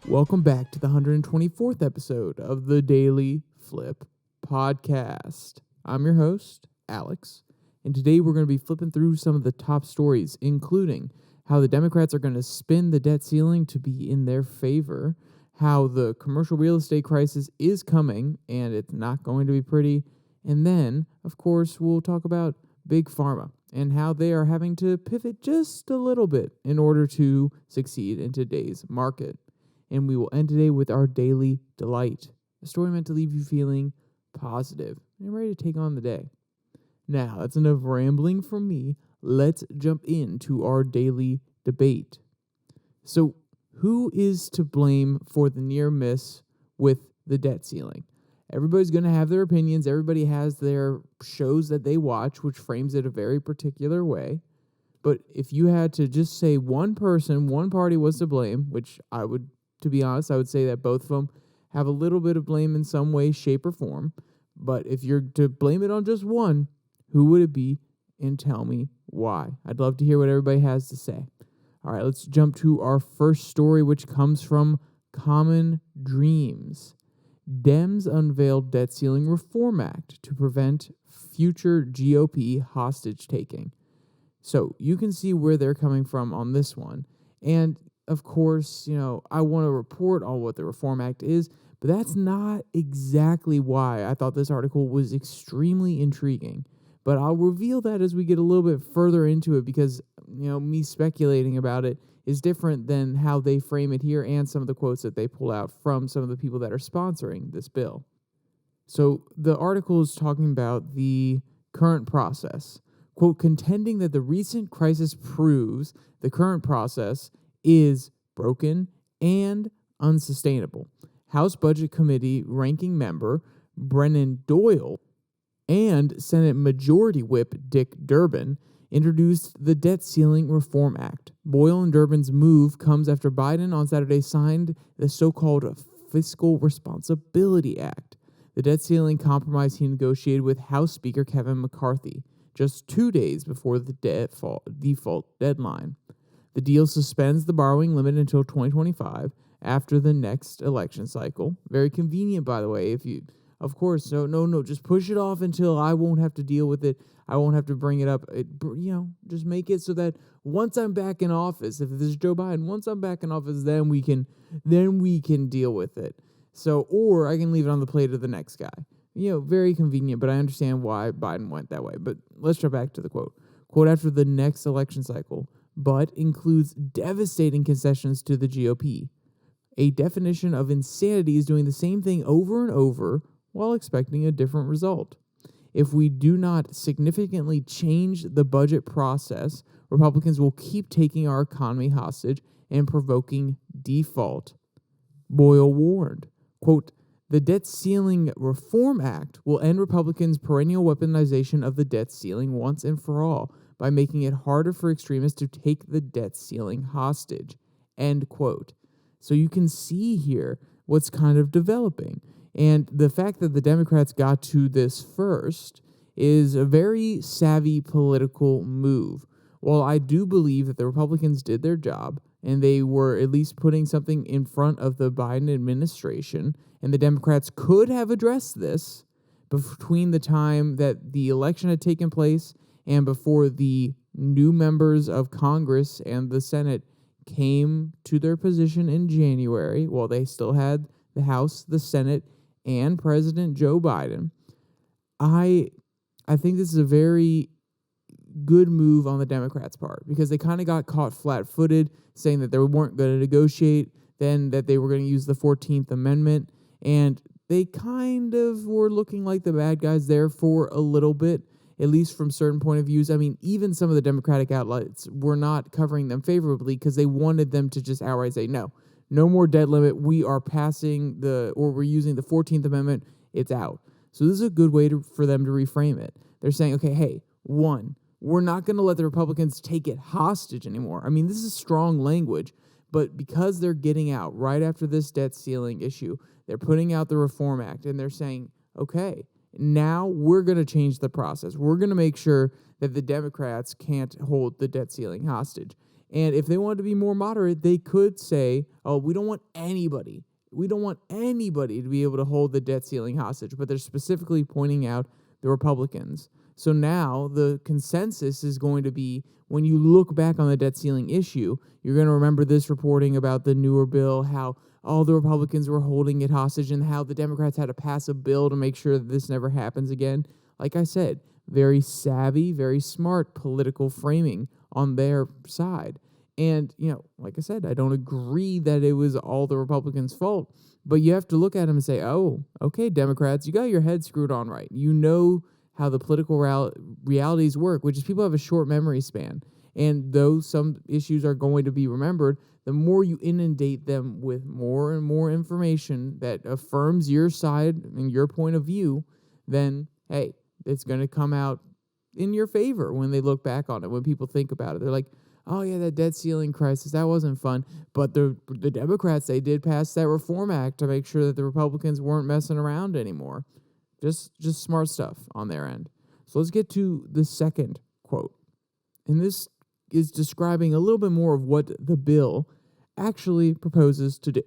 Welcome back to the 124th episode of the Daily Flip podcast. I'm your host, Alex, and today we're going to be flipping through some of the top stories, including how the Democrats are going to spin the debt ceiling to be in their favor, how the commercial real estate crisis is coming and it's not going to be pretty, and then, of course, we'll talk about Big Pharma and how they are having to pivot just a little bit in order to succeed in today's market. And we will end today with our daily delight, a story meant to leave you feeling positive and ready to take on the day. Now, that's enough rambling from me. Let's jump into our daily debate. So, who is to blame for the near miss with the debt ceiling? Everybody's going to have their opinions. Everybody has their shows that they watch, which frames it a very particular way. But if you had to just say one person, one party was to blame, which to be honest, I would say that both of them have a little bit of blame in some way, shape, or form. But if you're to blame it on just one, who would it be? And tell me why. I'd love to hear what everybody has to say. All right, let's jump to our first story, which comes from Common Dreams. Dems unveiled debt ceiling reform act to prevent future GOP hostage taking. So you can see where they're coming from on this one. And of course, I want to report on what the Reform Act is, but that's not exactly why I thought this article was extremely intriguing. But I'll reveal that as we get a little bit further into it because, me speculating about it is different than how they frame it here and some of the quotes that they pull out from some of the people that are sponsoring this bill. So the article is talking about the current process. Quote, contending that the recent crisis proves the current process is broken and unsustainable. House Budget Committee ranking member Brennan Doyle and Senate Majority Whip Dick Durbin introduced the Debt Ceiling Reform Act. Boyle and Durbin's move comes after Biden on Saturday signed the so-called Fiscal Responsibility Act, the debt ceiling compromise he negotiated with House Speaker Kevin McCarthy just 2 days before the default deadline. The deal suspends the borrowing limit until 2025 after the next election cycle. Very convenient, by the way. Just push it off until I won't have to deal with it. I won't have to bring it up. Just make it so that once I'm back in office, if this is Joe Biden, once I'm back in office, then we can deal with it. So, or I can leave it on the plate of the next guy. Very convenient, but I understand why Biden went that way. But let's jump back to the quote. Quote, after the next election cycle, but includes devastating concessions to the GOP. A definition of insanity is doing the same thing over and over while expecting a different result. If we do not significantly change the budget process, Republicans will keep taking our economy hostage and provoking default. Boyle warned, quote, the Debt Ceiling Reform Act will end Republicans' perennial weaponization of the debt ceiling once and for all by making it harder for extremists to take the debt ceiling hostage, end quote. So you can see here what's kind of developing. And the fact that the Democrats got to this first is a very savvy political move. While I do believe that the Republicans did their job, and they were at least putting something in front of the Biden administration, and the Democrats could have addressed this between the time that the election had taken place and before the new members of Congress and the Senate came to their position in January, while they still had the House, the Senate, and President Joe Biden. I think this is a very good move on the Democrats' part because they kind of got caught flat-footed saying that they weren't going to negotiate, then that they were going to use the 14th Amendment, and they kind of were looking like the bad guys there for a little bit, at least from certain point of views. I mean, even some of the Democratic outlets were not covering them favorably because they wanted them to just outright say, no more debt limit. We are we're using the 14th Amendment. It's out. So this is a good way for them to reframe it. They're saying, okay, hey, we're not going to let the Republicans take it hostage anymore. I mean, this is strong language, but because they're getting out right after this debt ceiling issue, they're putting out the Reform Act, and they're saying, okay, now we're going to change the process. We're going to make sure that the Democrats can't hold the debt ceiling hostage. And if they wanted to be more moderate, they could say, oh, we don't want anybody to be able to hold the debt ceiling hostage. But they're specifically pointing out the Republicans. So now the consensus is going to be, when you look back on the debt ceiling issue, you're going to remember this reporting about the newer bill, how all the Republicans were holding it hostage and how the Democrats had to pass a bill to make sure that this never happens again. Like I said, very savvy, very smart political framing on their side. And, like I said, I don't agree that it was all the Republicans' fault, but you have to look at them and say, oh, okay, Democrats, you got your head screwed on right. You know how the political realities work, which is people have a short memory span. And though some issues are going to be remembered, the more you inundate them with more and more information that affirms your side and your point of view, then, hey, it's going to come out in your favor when they look back on it, when people think about it. They're like, oh, yeah, that debt ceiling crisis, that wasn't fun. But the Democrats, they did pass that Reform Act to make sure that the Republicans weren't messing around anymore. Just smart stuff on their end. So let's get to the second quote. And this is describing a little bit more of what the bill actually proposes to do.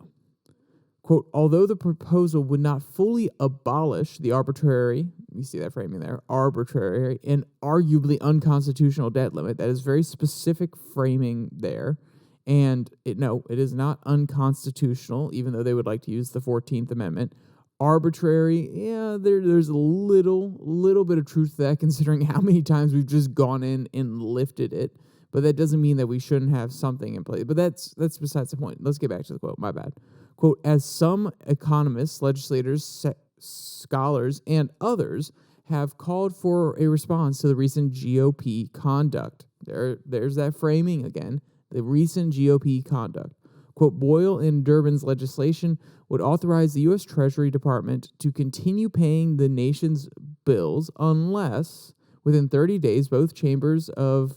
Quote, although the proposal would not fully abolish the arbitrary, you see that framing there, arbitrary and arguably unconstitutional debt limit, that is very specific framing there. And it is not unconstitutional, even though they would like to use the 14th Amendment. Arbitrary, yeah, there's a little bit of truth to that, considering how many times we've just gone in and lifted it. But that doesn't mean that we shouldn't have something in place. But that's besides the point. Let's get back to the quote. My bad. Quote, as some economists, legislators, scholars, and others have called for a response to the recent GOP conduct. There's that framing again, the recent GOP conduct. Quote, Boyle and Durbin's legislation would authorize the U.S. Treasury Department to continue paying the nation's bills unless, within 30 days, both chambers of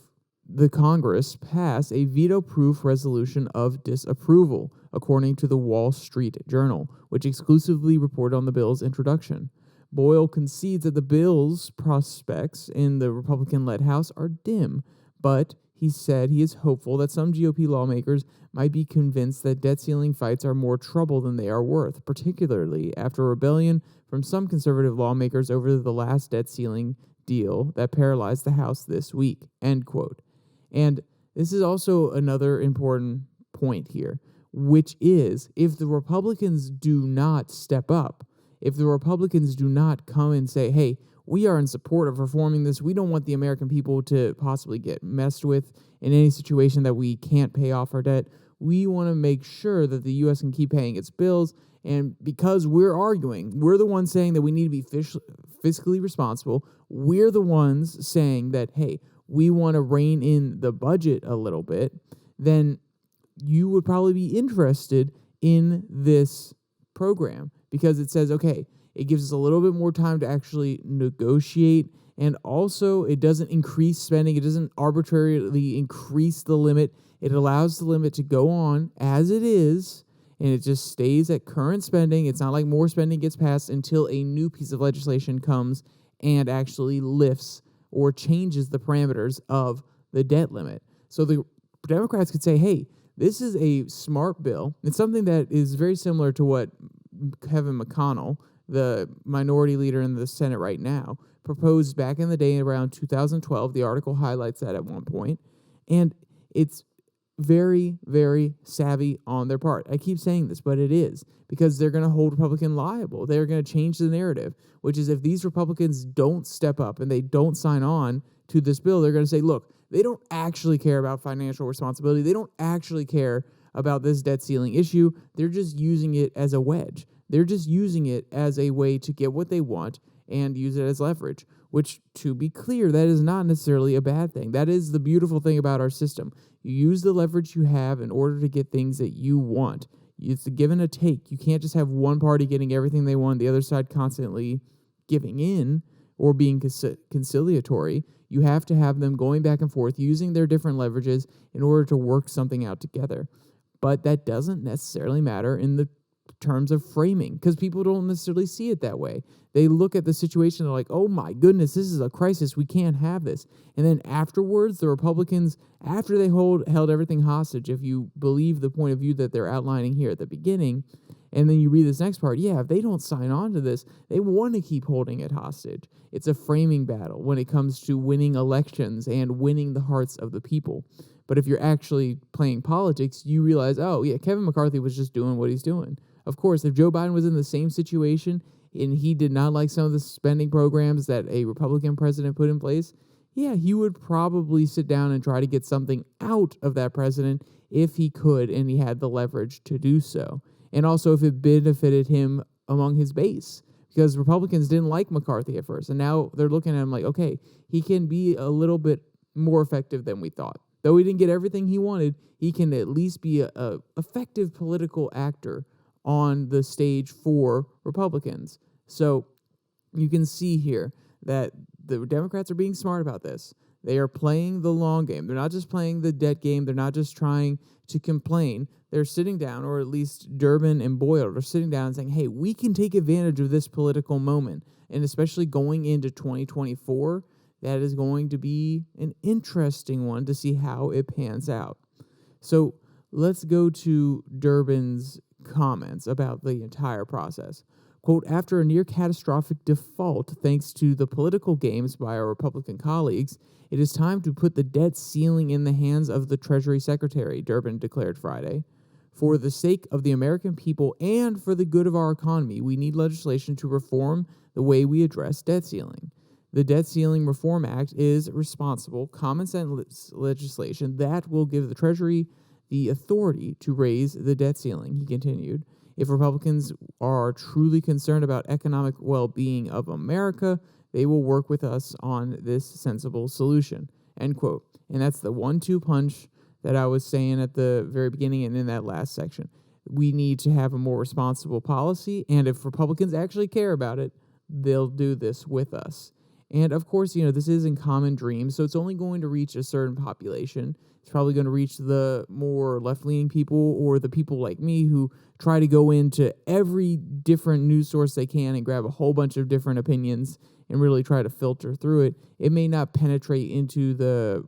the Congress pass a veto-proof resolution of disapproval, according to the Wall Street Journal, which exclusively reported on the bill's introduction. Boyle concedes that the bill's prospects in the Republican-led House are dim, but he said he is hopeful that some GOP lawmakers might be convinced that debt ceiling fights are more trouble than they are worth, particularly after a rebellion from some conservative lawmakers over the last debt ceiling deal that paralyzed the House this week, end quote. And this is also another important point here, which is if the Republicans do not step up, if the Republicans do not come and say, hey, we are in support of reforming this, we don't want the American people to possibly get messed with in any situation that we can't pay off our debt, we want to make sure that the U.S. can keep paying its bills. And because we're the ones saying that we need to be fiscally responsible, we're the ones saying that, hey, we want to rein in the budget a little bit, then you would probably be interested in this program because it says, okay, it gives us a little bit more time to actually negotiate, and also it doesn't increase spending. It doesn't arbitrarily increase the limit. It allows the limit to go on as it is, and it just stays at current spending. It's not like more spending gets passed until a new piece of legislation comes and actually lifts or changes the parameters of the debt limit. So the Democrats could say, hey, this is a smart bill. It's something that is very similar to what Kevin McConnell, the minority leader in the Senate right now, proposed back in the day around 2012. The article highlights that at one point. And it's very, very savvy on their part. I keep saying this, but it is, because they're going to hold Republicans liable. They're going to change the narrative, which is if these Republicans don't step up and they don't sign on to this bill, they're going to say, look, they don't actually care about financial responsibility. They don't actually care about this debt ceiling issue. They're just using it as a wedge. They're just using it as a way to get what they want and use it as leverage, which, to be clear, that is not necessarily a bad thing. That is the beautiful thing about our system. You use the leverage you have in order to get things that you want. It's a give and a take. You can't just have one party getting everything they want, the other side constantly giving in or being conciliatory. You have to have them going back and forth, using their different leverages in order to work something out together. But that doesn't necessarily matter in the terms of framing, because people don't necessarily see it that way. They look at the situation, they're like, oh my goodness, this is a crisis, we can't have this. And then afterwards, the Republicans, after they held everything hostage, if you believe the point of view that they're outlining here at the beginning, and then you read this next part, if they don't sign on to this, they want to keep holding it hostage. It's a framing battle when it comes to winning elections and winning the hearts of the people. But if you're actually playing politics, you realize, Kevin McCarthy was just doing what he's doing. Of course, if Joe Biden was in the same situation and he did not like some of the spending programs that a Republican president put in place, he would probably sit down and try to get something out of that president if he could and he had the leverage to do so. And also if it benefited him among his base, because Republicans didn't like McCarthy at first. And now they're looking at him like, okay, he can be a little bit more effective than we thought. Though he didn't get everything he wanted, he can at least be a effective political actor on the stage for Republicans. So you can see here that the Democrats are being smart about this. They are playing the long game. They're not just playing the debt game. They're not just trying to complain. They're sitting down, or at least Durbin and Boyle are sitting down and saying, hey, we can take advantage of this political moment. And especially going into 2024, that is going to be an interesting one to see how it pans out. So let's go to Durbin's comments about the entire process. Quote, after a near catastrophic default thanks to the political games by our Republican colleagues, it is time to put the debt ceiling in the hands of the Treasury Secretary, Durbin declared Friday. For the sake of the American people and for the good of our economy, we need legislation to reform the way we address debt ceiling. The Debt Ceiling Reform Act is responsible, common sense legislation that will give the Treasury the authority to raise the debt ceiling, he continued. If Republicans are truly concerned about economic well-being of America, they will work with us on this sensible solution, end quote. And that's the 1-2 punch that I was saying at the very beginning and in that last section. We need to have a more responsible policy, and if Republicans actually care about it, they'll do this with us. And of course, this isn't common dream, so it's only going to reach a certain population. It's probably going to reach the more left-leaning people or the people like me who try to go into every different news source they can and grab a whole bunch of different opinions and really try to filter through it. It may not penetrate into the,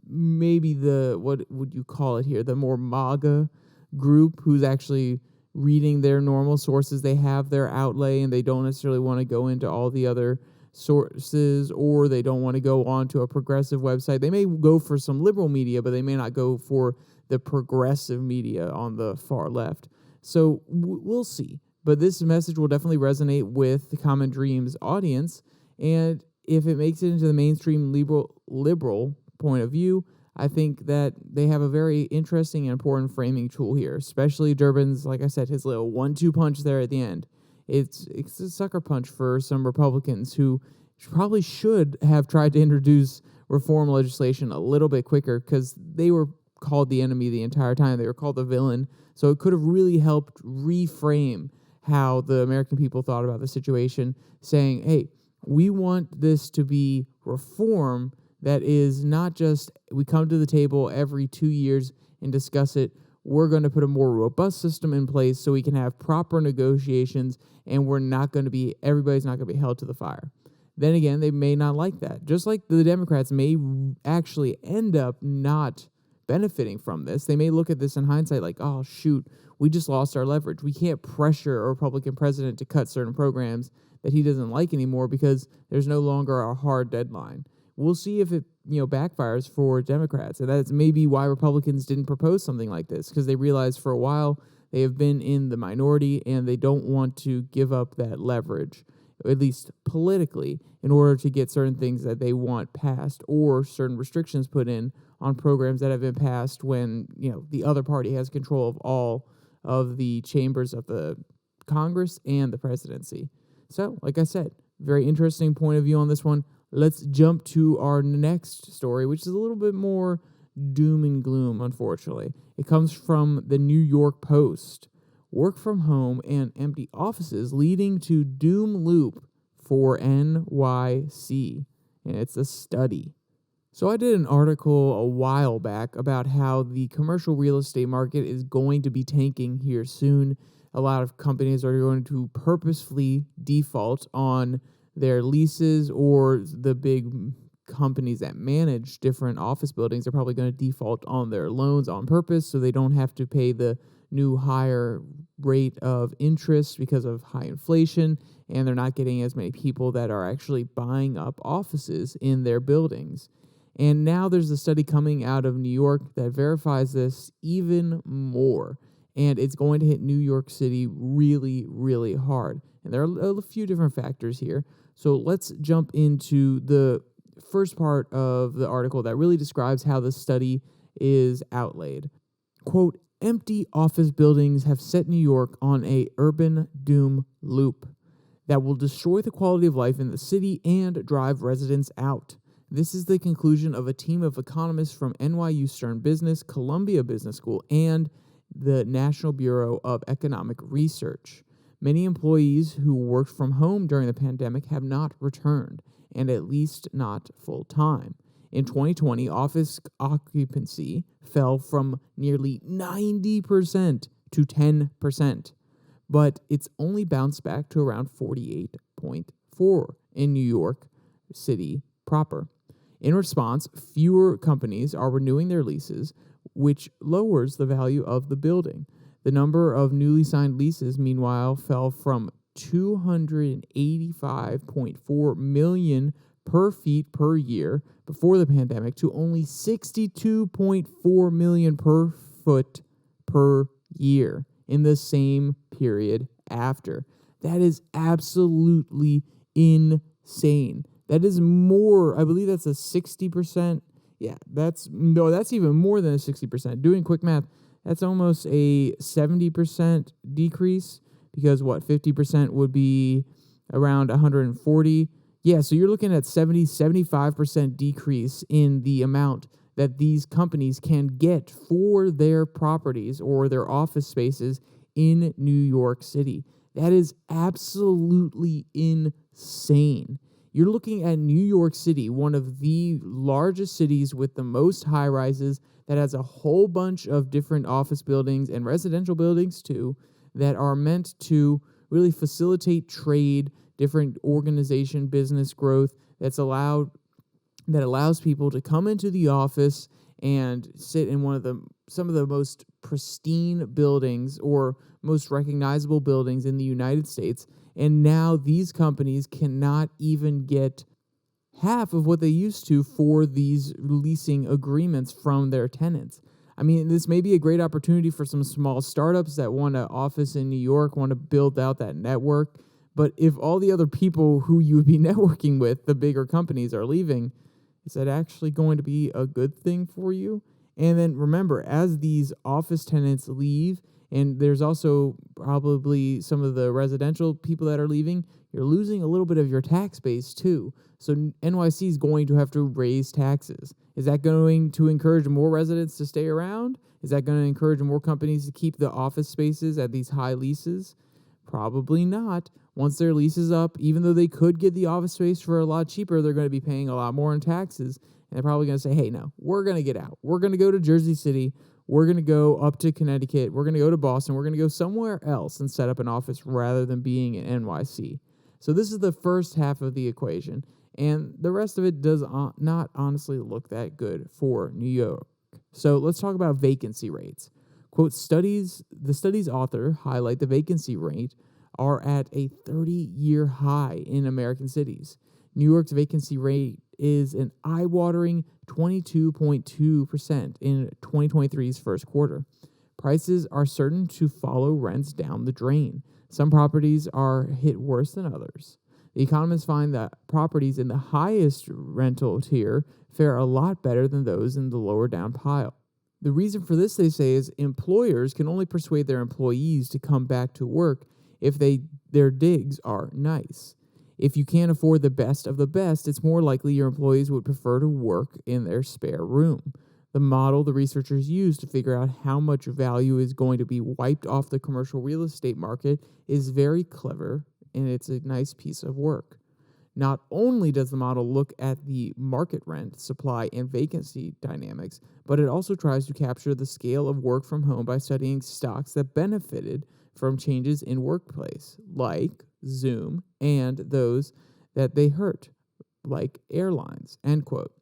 maybe the, what would you call it here, the more MAGA group who's actually reading their normal sources. They have their outlay and they don't necessarily want to go into all the other sources, or they don't want to go on to a progressive website. They may go for some liberal media, but they may not go for the progressive media on the far left. So we'll see. But this message will definitely resonate with the Common Dreams audience. And if it makes it into the mainstream liberal point of view, I think that they have a very interesting and important framing tool here, especially Durbin's, like I said, his little 1-2 punch there at the end. It's a sucker punch for some Republicans who probably should have tried to introduce reform legislation a little bit quicker, because they were called the enemy the entire time. They were called the villain. So it could have really helped reframe how the American people thought about the situation, saying, hey, we want this to be reform that is not just we come to the table every 2 years and discuss it. We're going to put a more robust system in place so we can have proper negotiations, and everybody's not going to be held to the fire. Then again, they may not like that. Just like the Democrats may actually end up not benefiting from this. They may look at this in hindsight like, oh, shoot, we just lost our leverage. We can't pressure a Republican president to cut certain programs that he doesn't like anymore because there's no longer a hard deadline. We'll see if it backfires for Democrats. And that's maybe why Republicans didn't propose something like this, because they realized for a while they have been in the minority and they don't want to give up that leverage, at least politically, in order to get certain things that they want passed or certain restrictions put in on programs that have been passed when, the other party has control of all of the chambers of the Congress and the presidency. So, like I said, very interesting point of view on this one. Let's jump to our next story, which is a little bit more doom and gloom, unfortunately. It comes from the New York Post. Work from home and empty offices leading to doom loop for NYC. And it's a study. So I did an article a while back about how the commercial real estate market is going to be tanking here soon. a lot of companies are going to purposefully default on their leases, or the big companies that manage different office buildings are probably going to default on their loans on purpose so they don't have to pay the new higher rate of interest because of high inflation, and they're not getting as many people that are actually buying up offices in their buildings. And now there's a study coming out of New York that verifies this even more, and it's going to hit New York City really, really hard. And there are a few different factors here. So let's jump into the first part of the article that really describes how the study is outlaid. Quote, empty office buildings have set New York on a urban doom loop that will destroy the quality of life in the city and drive residents out. This is the conclusion of a team of economists from NYU Stern Business, Columbia Business School, and the National Bureau of Economic Research. Many employees who worked from home during the pandemic have not returned, and at least not full-time. In 2020, office occupancy fell from nearly 90% to 10%, but it's only bounced back to around 48.4% in New York City proper. In response, fewer companies are renewing their leases, which lowers the value of the building. The number of newly signed leases, meanwhile, fell from 285.4 million per feet per year before the pandemic to only 62.4 million per foot per year in the same period after. That is absolutely insane. That is more, I believe that's a 60%. Yeah, that's even more than a 60%. Doing quick math, that's almost a 70% decrease, because 50% would be around 140. Yeah, so you're looking at 75% decrease in the amount that these companies can get for their properties or their office spaces in New York City. That is absolutely insane. You're looking at New York City, one of the largest cities with the most high-rises, that has a whole bunch of different office buildings and residential buildings too, that are meant to really facilitate trade, different organization, business growth, that allows people to come into the office and sit in some of the most pristine buildings or most recognizable buildings in the United States. And now these companies cannot even get half of what they used to for these leasing agreements from their tenants. I mean, this may be a great opportunity for some small startups that want an office in New York, want to build out that network. But if all the other people who you would be networking with, the bigger companies, are leaving, is that actually going to be a good thing for you? And then remember, as these office tenants leave, and there's also probably some of the residential people that are leaving, you're losing a little bit of your tax base too. So NYC is going to have to raise taxes. Is that going to encourage more residents to stay around? Is that going to encourage more companies to keep the office spaces at these high leases? Probably not. Once their lease is up, even though they could get the office space for a lot cheaper, they're going to be paying a lot more in taxes. And they're probably going to say, hey, no, we're going to get out. We're going to go to Jersey City. We're going to go up to Connecticut. We're going to go to Boston. We're going to go somewhere else and set up an office rather than being in NYC. So this is the first half of the equation. And the rest of it does not honestly look that good for New York. So let's talk about vacancy rates. Quote, the study's author highlight the vacancy rate are at a 30-year high in American cities. New York's vacancy rate is an eye-watering 22.2% in 2023's first quarter. Prices are certain to follow rents down the drain. Some properties are hit worse than others. The economists find that properties in the highest rental tier fare a lot better than those in the lower down pile. The reason for this, they say, is employers can only persuade their employees to come back to work if their digs are nice. If you can't afford the best of the best, it's more likely your employees would prefer to work in their spare room. The model the researchers use to figure out how much value is going to be wiped off the commercial real estate market is very clever, and it's a nice piece of work. Not only does the model look at the market rent, supply, and vacancy dynamics, but it also tries to capture the scale of work from home by studying stocks that benefited from changes in workplace, like Zoom, and those that they hurt, like airlines, end quote.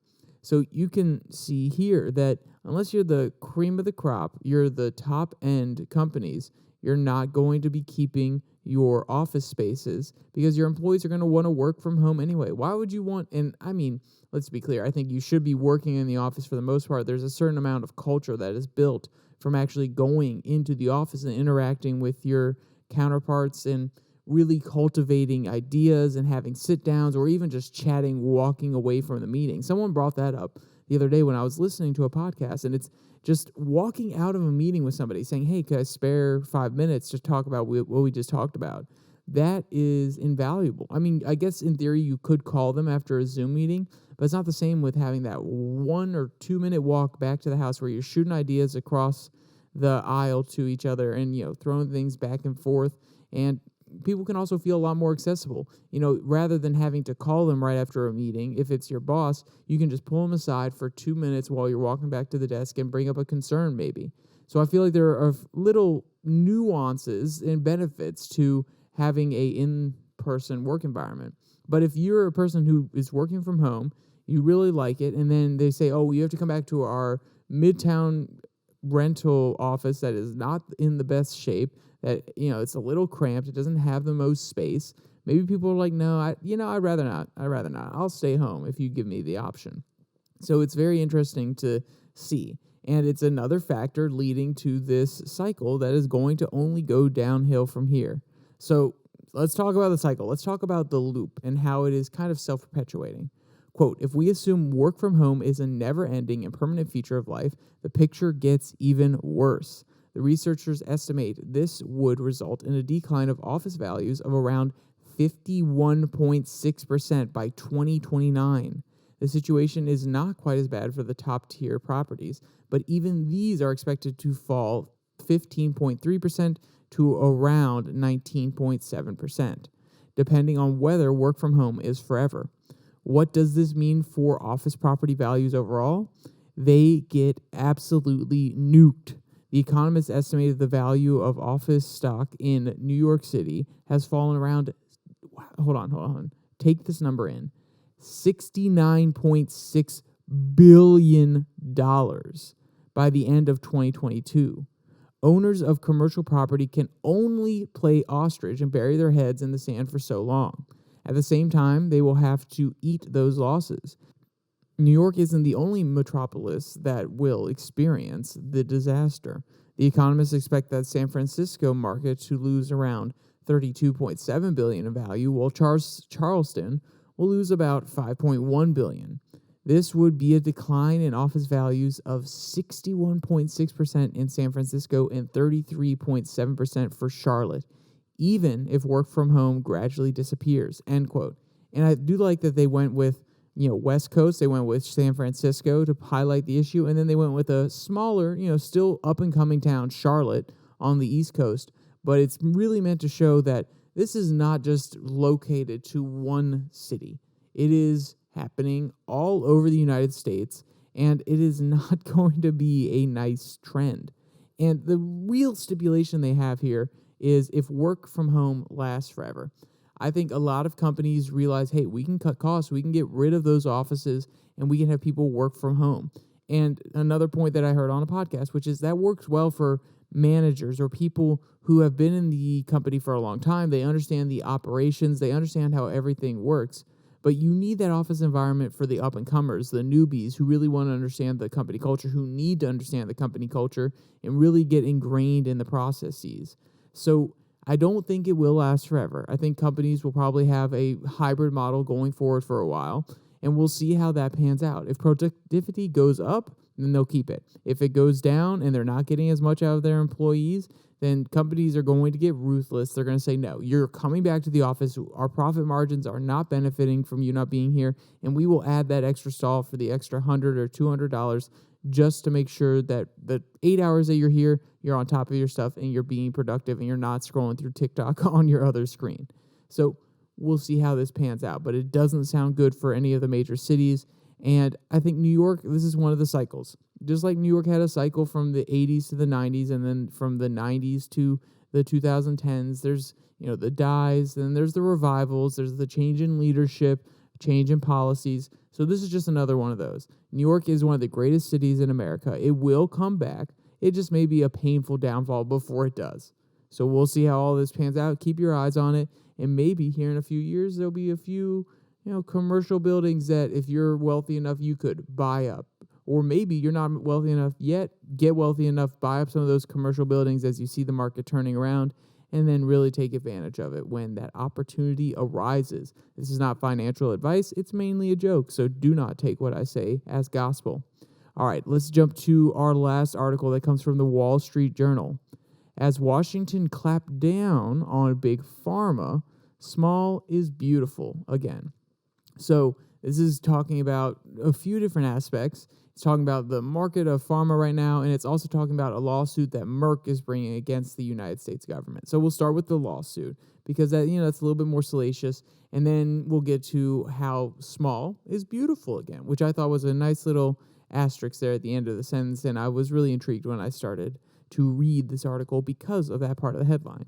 So you can see here that unless you're the cream of the crop, you're the top end companies, you're not going to be keeping your office spaces because your employees are going to want to work from home anyway. Why would you want, and I mean, let's be clear, I think you should be working in the office for the most part. There's a certain amount of culture that is built from actually going into the office and interacting with your counterparts and really cultivating ideas and having sit downs or even just chatting, walking away from the meeting. Someone brought that up the other day when I was listening to a podcast, and it's just walking out of a meeting with somebody saying, hey, could I spare 5 minutes to talk about what we just talked about? That is invaluable. I mean, I guess in theory you could call them after a Zoom meeting, but it's not the same with having that 1 or 2 minute walk back to the house where you're shooting ideas across the aisle to each other and, throwing things back and forth. And people can also feel a lot more accessible. Rather than having to call them right after a meeting, if it's your boss, you can just pull them aside for 2 minutes while you're walking back to the desk and bring up a concern maybe. So I feel like there are little nuances and benefits to having a in-person work environment. But if you're a person who is working from home, you really like it, and then they say, oh, you have to come back to our Midtown rental office that is not in the best shape, that, it's a little cramped, it doesn't have the most space. Maybe people are like, no, I'd rather not. I'll stay home if you give me the option. So it's very interesting to see. And it's another factor leading to this cycle that is going to only go downhill from here. So let's talk about the cycle. Let's talk about the loop and how it is kind of self-perpetuating. Quote, if we assume work from home is a never-ending and permanent feature of life, the picture gets even worse. The researchers estimate this would result in a decline of office values of around 51.6% by 2029. The situation is not quite as bad for the top-tier properties, but even these are expected to fall 15.3% to around 19.7%, depending on whether work from home is forever. What does this mean for office property values overall? They get absolutely nuked. The economists estimated the value of office stock in New York City has fallen around, hold on, take this number in, $69.6 billion by the end of 2022. Owners of commercial property can only play ostrich and bury their heads in the sand for so long. At the same time, they will have to eat those losses. New York isn't the only metropolis that will experience the disaster. The economists expect that San Francisco market to lose around $32.7 billion in value, while Charleston will lose about $5.1 billion. This would be a decline in office values of 61.6% in San Francisco and 33.7% for Charlotte, even if work from home gradually disappears, end quote. And I do like that they went with, West Coast, they went with San Francisco to highlight the issue, and then they went with a smaller, still up-and-coming town, Charlotte, on the East Coast. But it's really meant to show that this is not just located to one city. It is happening all over the United States, and it is not going to be a nice trend. And the real stipulation they have here is if work from home lasts forever. I think a lot of companies realize, hey, we can cut costs, we can get rid of those offices, and we can have people work from home. And another point that I heard on a podcast, which is that works well for managers or people who have been in the company for a long time. They understand the operations, they understand how everything works. But you need that office environment for the up-and-comers, the newbies who really want to understand the company culture, who need to understand the company culture and really get ingrained in the processes. So I don't think it will last forever. I think companies will probably have a hybrid model going forward for a while, and we'll see how that pans out. If productivity goes up, then they'll keep it. If it goes down and they're not getting as much out of their employees, then companies are going to get ruthless. They're going to say, no, you're coming back to the office. Our profit margins are not benefiting from you not being here, and we will add that extra stall for the extra $100 or $200 just to make sure that the 8 hours that you're here, you're on top of your stuff and you're being productive and you're not scrolling through TikTok on your other screen. So we'll see how this pans out, but it doesn't sound good for any of the major cities. And I think New York, this is one of the cycles. Just like New York had a cycle from the 80s to the 90s and then from the 90s to the 2010s. There's, the dies, then there's the revivals, there's the change in leadership, change in policies. So this is just another one of those. New York is one of the greatest cities in America. It will come back. It just may be a painful downfall before it does. So we'll see how all this pans out. Keep your eyes on it. And maybe here in a few years, there'll be a few, commercial buildings that if you're wealthy enough, you could buy up. Or maybe you're not wealthy enough yet, get wealthy enough, buy up some of those commercial buildings as you see the market turning around, and then really take advantage of it when that opportunity arises. This is not financial advice. It's mainly a joke, so do not take what I say as gospel. All right, let's jump to our last article that comes from the Wall Street Journal. As Washington clapped down on Big Pharma, small is beautiful again. So this is talking about a few different aspects. It's talking about the market of pharma right now, and it's also talking about a lawsuit that Merck is bringing against the United States government. So we'll start with the lawsuit because that's a little bit more salacious, and then we'll get to how small is beautiful again, which I thought was a nice little asterisk there at the end of the sentence, and I was really intrigued when I started to read this article because of that part of the headline.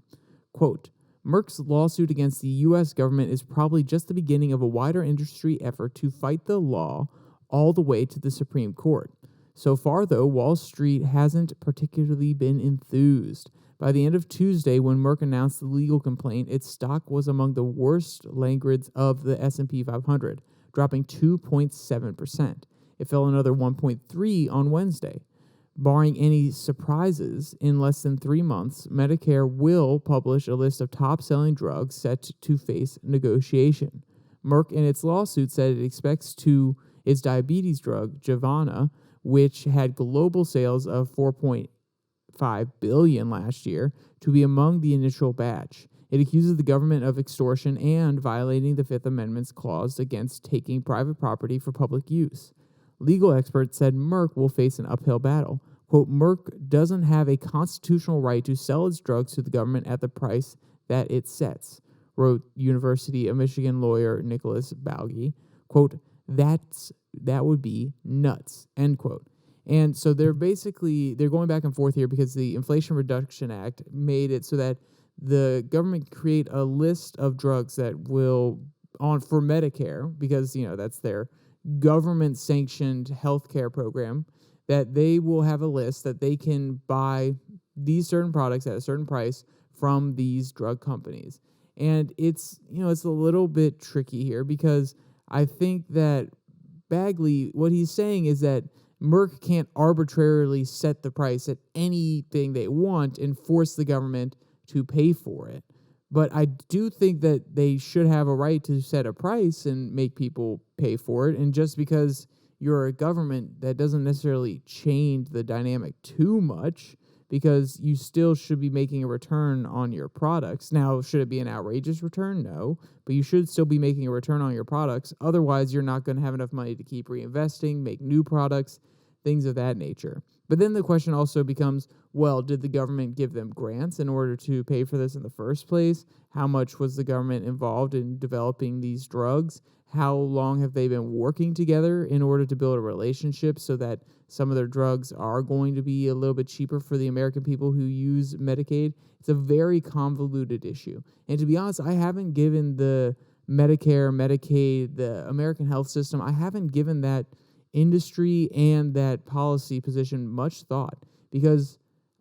Quote, Merck's lawsuit against the U.S. government is probably just the beginning of a wider industry effort to fight the law all the way to the Supreme Court. So far, though, Wall Street hasn't particularly been enthused. By the end of Tuesday, when Merck announced the legal complaint, its stock was among the worst laggards of the S&P 500, dropping 2.7%. It fell another 1.3% on Wednesday. Barring any surprises, in less than 3 months, Medicare will publish a list of top-selling drugs set to face negotiation. Merck in its lawsuit said it expects its diabetes drug, Giovanna, which had global sales of $4.5 billion last year, to be among the initial batch. It accuses the government of extortion and violating the Fifth Amendment's clause against taking private property for public use. Legal experts said Merck will face an uphill battle. Quote, Merck doesn't have a constitutional right to sell its drugs to the government at the price that it sets, wrote University of Michigan lawyer Nicholas Balgi. Quote, that would be nuts, end quote. And so they're going back and forth here because the Inflation Reduction Act made it so that the government create a list of drugs that will, for Medicare, because, that's their government-sanctioned healthcare program, that they will have a list that they can buy these certain products at a certain price from these drug companies. And it's a little bit tricky here because I think that Bagley, what he's saying is that Merck can't arbitrarily set the price at anything they want and force the government to pay for it. But I do think that they should have a right to set a price and make people pay for it. And just because you're a government, that doesn't necessarily change the dynamic too much, because you still should be making a return on your products. Now, should it be an outrageous return? No, but you should still be making a return on your products. Otherwise, you're not going to have enough money to keep reinvesting, make new products, things of that nature. But then the question also becomes, well, did the government give them grants in order to pay for this in the first place? How much was the government involved in developing these drugs? How long have they been working together in order to build a relationship so that some of their drugs are going to be a little bit cheaper for the American people who use Medicaid? It's a very convoluted issue. And to be honest, I haven't given the Medicare, Medicaid, the American health system, I haven't given that industry and that policy position much thought, because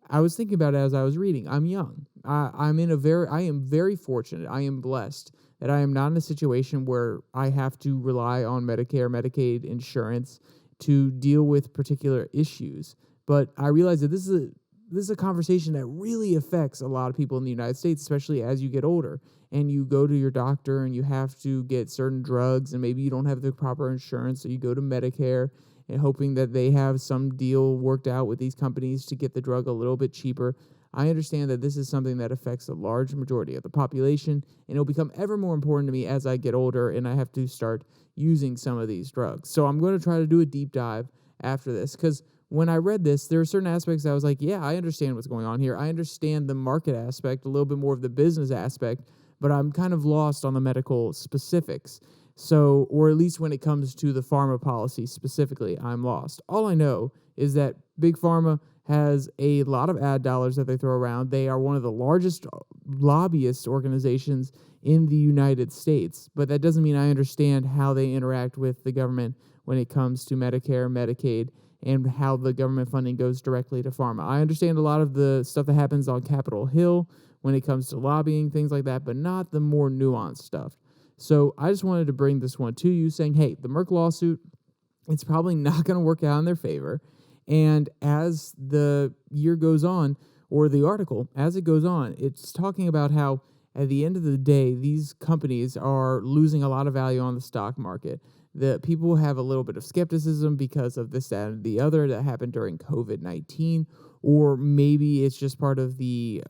I was thinking about it as I was reading. I'm young. I am very fortunate. I am blessed that I am not in a situation where I have to rely on Medicare, Medicaid insurance to deal with particular issues. But I realize that this is a conversation that really affects a lot of people in the United States, especially as you get older and you go to your doctor and you have to get certain drugs and maybe you don't have the proper insurance, so you go to Medicare and hoping that they have some deal worked out with these companies to get the drug a little bit cheaper. I understand that this is something that affects a large majority of the population, and it'll become ever more important to me as I get older and I have to start using some of these drugs. So I'm going to try to do a deep dive after this, because when I read this, there are certain aspects I was like, yeah, I understand what's going on here. I understand the market aspect, a little bit more of the business aspect, but I'm kind of lost on the medical specifics. So, or at least when it comes to the pharma policy specifically, I'm lost. All I know is that Big Pharma has a lot of ad dollars that they throw around. They are one of the largest lobbyist organizations in the United States, but that doesn't mean I understand how they interact with the government when it comes to Medicare, Medicaid, and how the government funding goes directly to pharma. I understand a lot of the stuff that happens on Capitol Hill when it comes to lobbying, things like that, but not the more nuanced stuff. So I just wanted to bring this one to you saying, hey, the Merck lawsuit, it's probably not going to work out in their favor. And as the year goes on, or the article, as it goes on, it's talking about how at the end of the day, these companies are losing a lot of value on the stock market. The people have a little bit of skepticism because of this, that, and the other that happened during COVID-19, or maybe it's just part of the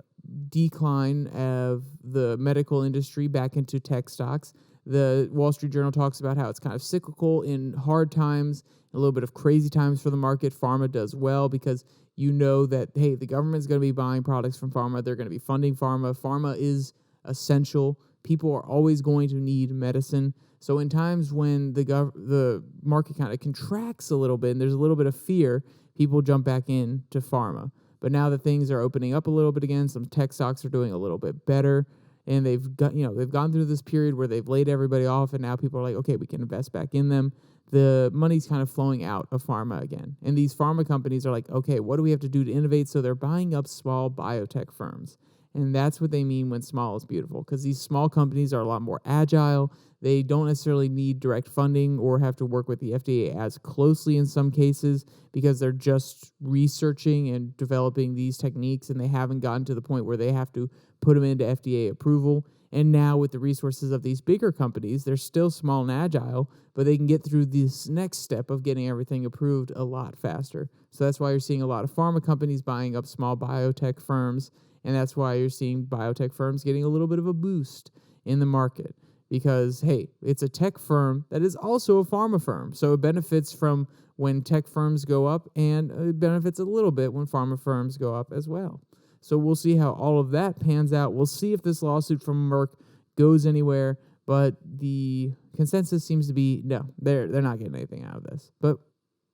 decline of the medical industry back into tech stocks. The Wall Street Journal talks about how it's kind of cyclical in hard times, a little bit of crazy times for the market. Pharma does well because you know that, hey, the government's going to be buying products from pharma. They're going to be funding pharma. Pharma is essential. People are always going to need medicine. So in times when the market kind of contracts a little bit and there's a little bit of fear, people jump back into pharma. But now that things are opening up a little bit again, some tech stocks are doing a little bit better, and they've gone through this period where they've laid everybody off, and now people are like, okay, we can invest back in them. The money's kind of flowing out of pharma again. And these pharma companies are like, okay, what do we have to do to innovate? So they're buying up small biotech firms. And that's what they mean when small is beautiful, because these small companies are a lot more agile. They don't necessarily need direct funding or have to work with the FDA as closely in some cases because they're just researching and developing these techniques, and they haven't gotten to the point where they have to put them into FDA approval. And now with the resources of these bigger companies, they're still small and agile, but they can get through this next step of getting everything approved a lot faster. So that's why you're seeing a lot of pharma companies buying up small biotech firms, and that's why you're seeing biotech firms getting a little bit of a boost in the market. Because, hey, it's a tech firm that is also a pharma firm. So it benefits from when tech firms go up, and it benefits a little bit when pharma firms go up as well. So we'll see how all of that pans out. We'll see if this lawsuit from Merck goes anywhere. But the consensus seems to be, no, they're not getting anything out of this. But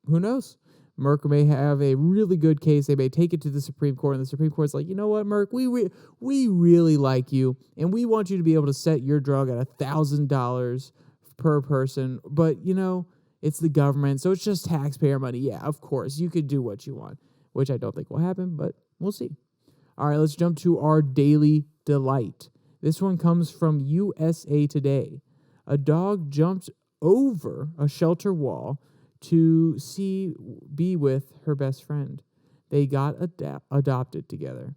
who knows? Merck may have a really good case. They may take it to the Supreme Court, and the Supreme Court's like, you know what, Merck, we really like you, and we want you to be able to set your drug at $1,000 per person. But, it's the government, so it's just taxpayer money. Yeah, of course, you could do what you want, which I don't think will happen, but we'll see. All right, let's jump to our Daily Delight. This one comes from USA Today. A dog jumped over a shelter wall to be with her best friend. They got adopted together.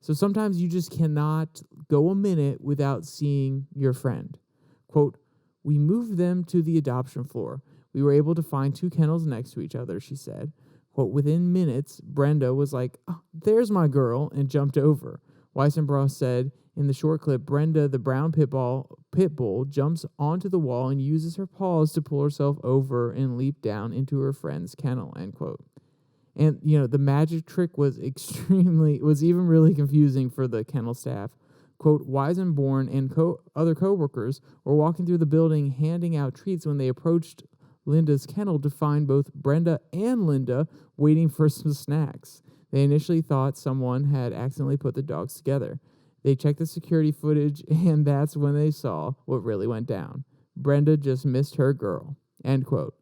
So sometimes you just cannot go a minute without seeing your friend. Quote, "We moved them to the adoption floor. We were able to find 2 kennels next to each other," she said. Quote, "Within minutes, Brenda was like, oh, there's my girl," and jumped over. Weissenbrough said in the short clip, Brenda, the brown pit bull, jumps onto the wall and uses her paws to pull herself over and leap down into her friend's kennel, end quote. And, the magic trick was even really confusing for the kennel staff. Quote, Weisenborn and other coworkers were walking through the building handing out treats when they approached Linda's kennel to find both Brenda and Linda waiting for some snacks. They initially thought someone had accidentally put the dogs together. They checked the security footage, and that's when they saw what really went down. Brenda just missed her girl, end quote.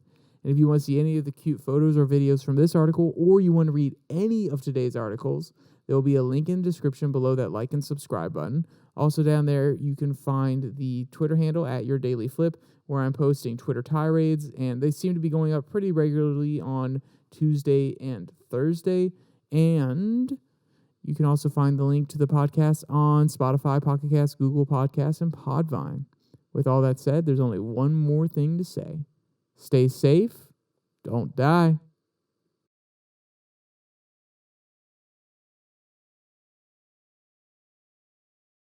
And if you want to see any of the cute photos or videos from this article, or you want to read any of today's articles, there will be a link in the description below that like and subscribe button. Also down there, you can find the Twitter handle at Your Daily Flip, where I'm posting Twitter tirades, and they seem to be going up pretty regularly on Tuesday and Thursday. And you can also find the link to the podcast on Spotify, Pocket Cast, Google Podcasts, and Podvine. With all that said, there's only one more thing to say. Stay safe. Don't die.